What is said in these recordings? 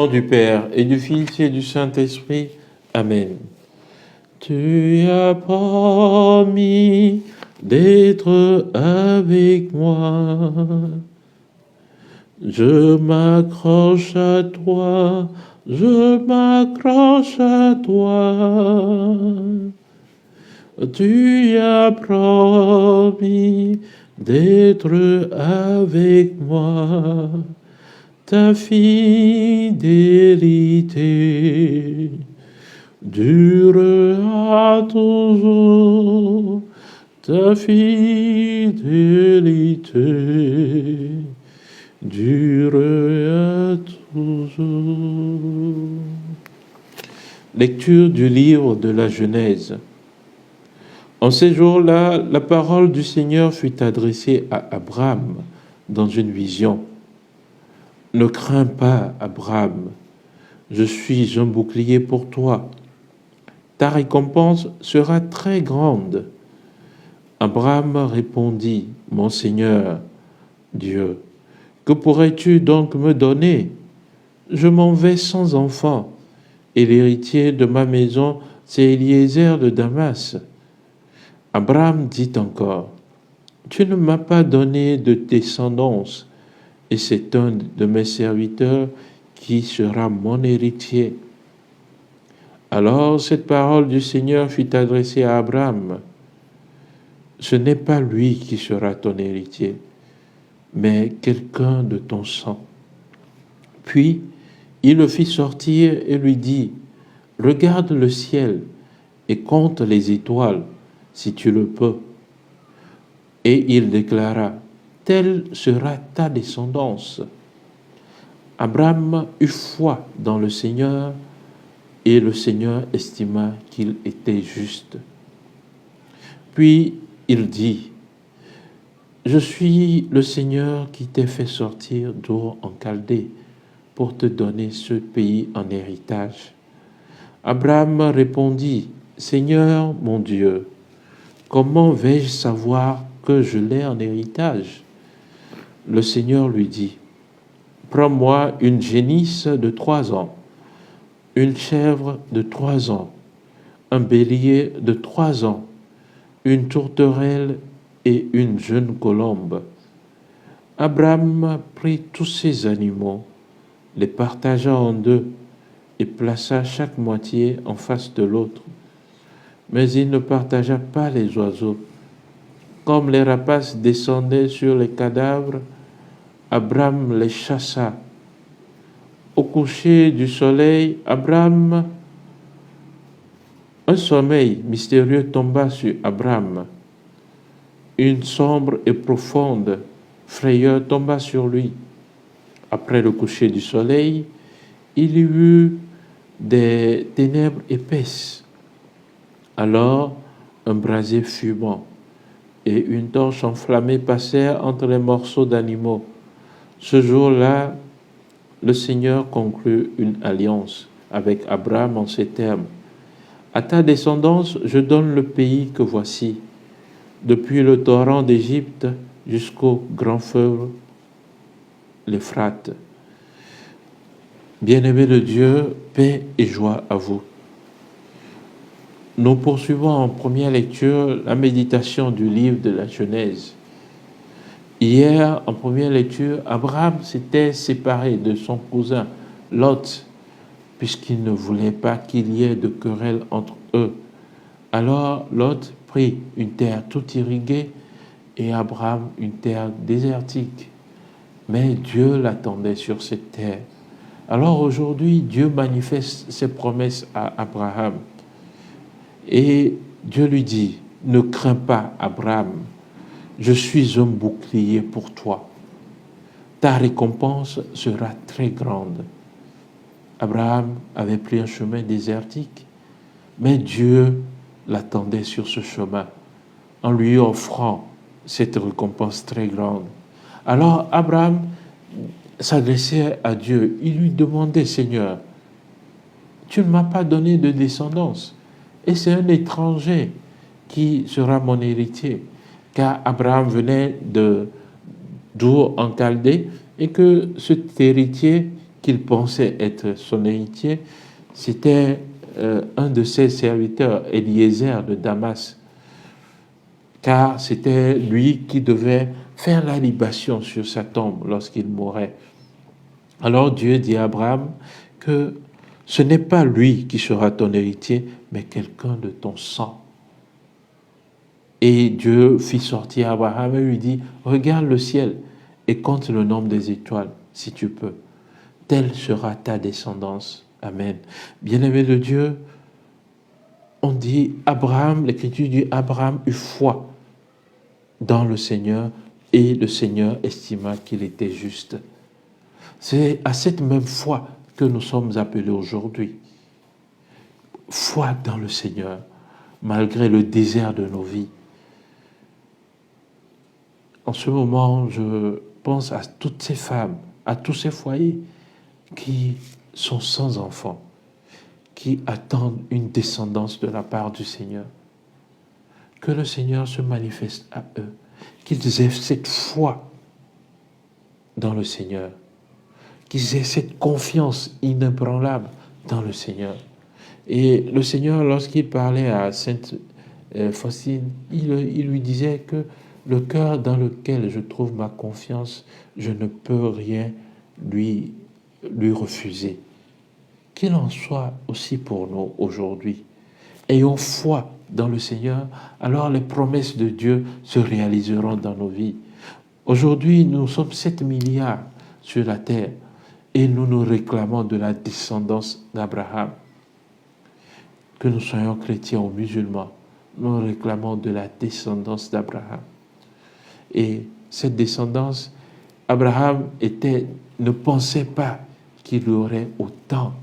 nom du Père et du Fils et du Saint-Esprit. Amen. Tu as promis d'être avec moi. Je m'accroche à toi, je m'accroche à toi. Tu as promis d'être avec moi. Ta fidélité durera toujours. Ta fidélité durera toujours. Lecture du livre de la Genèse. En ces jours-là, la parole du Seigneur fut adressée à Abraham dans une vision. Ne crains pas, Abraham, je suis un bouclier pour toi. Ta récompense sera très grande. Abraham répondit, mon Seigneur, Dieu, que pourrais-tu donc me donner? Je m'en vais sans enfant, et l'héritier de ma maison, c'est Eliezer de Damas. Abraham dit encore, tu ne m'as pas donné de descendance, et c'est un de mes serviteurs qui sera mon héritier. Alors cette parole du Seigneur fut adressée à Abraham. Ce n'est pas lui qui sera ton héritier, mais quelqu'un de ton sang. Puis il le fit sortir et lui dit, regarde le ciel et compte les étoiles, si tu le peux. Et il déclara, telle sera ta descendance. Abraham eut foi dans le Seigneur, et le Seigneur estima qu'il était juste. Puis il dit, je suis le Seigneur qui t'ai fait sortir d'Ur en Chaldée pour te donner ce pays en héritage. Abraham répondit, Seigneur mon Dieu, comment vais-je savoir que je l'ai en héritage? Le Seigneur lui dit, prends-moi une génisse de 3 ans, une chèvre de 3 ans, un bélier de 3 ans, une tourterelle et une jeune colombe. Abraham prit tous ces animaux, les partagea en 2 et plaça chaque moitié en face de l'autre. Mais il ne partagea pas les oiseaux. Comme les rapaces descendaient sur les cadavres, Abraham les chassa. Au coucher du soleil, un sommeil mystérieux tomba sur Abraham. Une sombre et profonde frayeur tomba sur lui. Après le coucher du soleil, il y eut des ténèbres épaisses. Alors, un brasier fumant et une torche enflammée passèrent entre les morceaux d'animaux. Ce jour-là, le Seigneur conclut une alliance avec Abraham en ces termes. À ta descendance, je donne le pays que voici, depuis le torrent d'Égypte jusqu'au grand fleuve, l'Euphrate. Bien-aimés de Dieu, paix et joie à vous. Nous poursuivons en première lecture la méditation du livre de la Genèse. Hier, en première lecture, Abraham s'était séparé de son cousin Lot, puisqu'il ne voulait pas qu'il y ait de querelle entre eux. Alors Lot prit une terre toute irriguée et Abraham une terre désertique. Mais Dieu l'attendait sur cette terre. Alors aujourd'hui, Dieu manifeste ses promesses à Abraham. Et Dieu lui dit, ne crains pas, Abraham, je suis un bouclier pour toi. Ta récompense sera très grande. Abraham avait pris un chemin désertique, mais Dieu l'attendait sur ce chemin en lui offrant cette récompense très grande. Alors Abraham s'adressait à Dieu. Il lui demandait, Seigneur, tu ne m'as pas donné de descendance et c'est un étranger qui sera mon héritier. Car Abraham venait d'Ur en Chaldée et que cet héritier, qu'il pensait être son héritier, c'était un de ses serviteurs, Eliezer de Damas, car c'était lui qui devait faire la libation sur sa tombe lorsqu'il mourrait. Alors Dieu dit à Abraham que ce n'est pas lui qui sera ton héritier, mais quelqu'un de ton sang. Et Dieu fit sortir Abraham et lui dit, regarde le ciel et compte le nombre des étoiles, si tu peux. Telle sera ta descendance. Amen. Bien-aimé de Dieu, on dit Abraham, l'Écriture dit Abraham eut foi dans le Seigneur et le Seigneur estima qu'il était juste. C'est à cette même foi que nous sommes appelés aujourd'hui. Foi dans le Seigneur, malgré le désert de nos vies. En ce moment, je pense à toutes ces femmes, à tous ces foyers qui sont sans enfants, qui attendent une descendance de la part du Seigneur. Que le Seigneur se manifeste à eux, qu'ils aient cette foi dans le Seigneur, qu'ils aient cette confiance inébranlable dans le Seigneur. Et le Seigneur, lorsqu'il parlait à Sainte Faustine, il lui disait que le cœur dans lequel je trouve ma confiance, je ne peux rien lui refuser. Qu'il en soit aussi pour nous aujourd'hui. Ayons foi dans le Seigneur, alors les promesses de Dieu se réaliseront dans nos vies. Aujourd'hui, nous sommes 7 milliards sur la terre et nous nous réclamons de la descendance d'Abraham. Que nous soyons chrétiens ou musulmans, nous réclamons de la descendance d'Abraham. Et cette descendance, Abraham ne pensait pas qu'il y aurait autant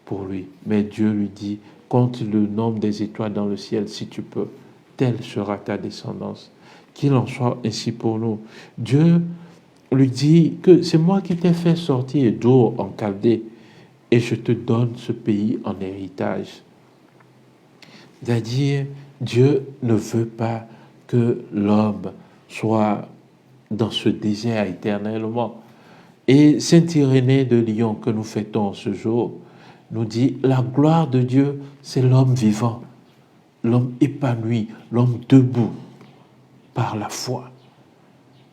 pour lui. Mais Dieu lui dit, compte le nombre des étoiles dans le ciel si tu peux. Telle sera ta descendance. Qu'il en soit ainsi pour nous. Dieu lui dit que c'est moi qui t'ai fait sortir d'Ur en Chaldée et je te donne ce pays en héritage. C'est-à-dire, Dieu ne veut pas que l'homme soit dans ce désert éternellement. Et Saint Irénée de Lyon, que nous fêtons ce jour, nous dit, la gloire de Dieu, c'est l'homme vivant, l'homme épanoui, l'homme debout par la foi.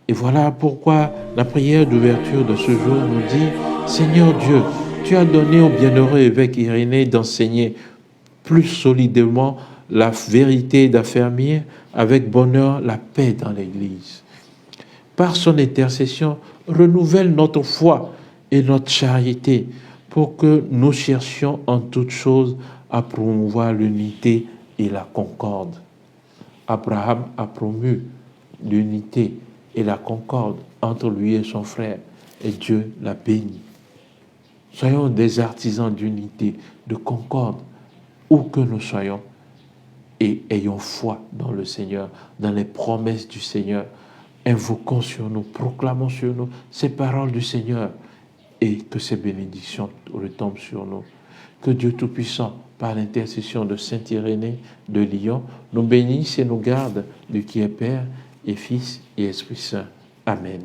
Et voilà pourquoi la prière d'ouverture de ce jour nous dit, Seigneur Dieu, tu as donné au bienheureux évêque Irénée d'enseigner plus solidement la vérité, d'affermir avec bonheur la paix dans l'Église. Par son intercession, renouvelle notre foi et notre charité pour que nous cherchions en toutes choses à promouvoir l'unité et la concorde. Abraham a promu l'unité et la concorde entre lui et son frère, et Dieu l'a béni. Soyons des artisans d'unité, de concorde, où que nous soyons, et ayons foi dans le Seigneur, dans les promesses du Seigneur. Invoquons sur nous, proclamons sur nous ces paroles du Seigneur, et que ces bénédictions retombent sur nous. Que Dieu Tout-Puissant, par l'intercession de Saint Irénée de Lyon, nous bénisse et nous garde, lui qui est Père et Fils et Esprit Saint. Amen.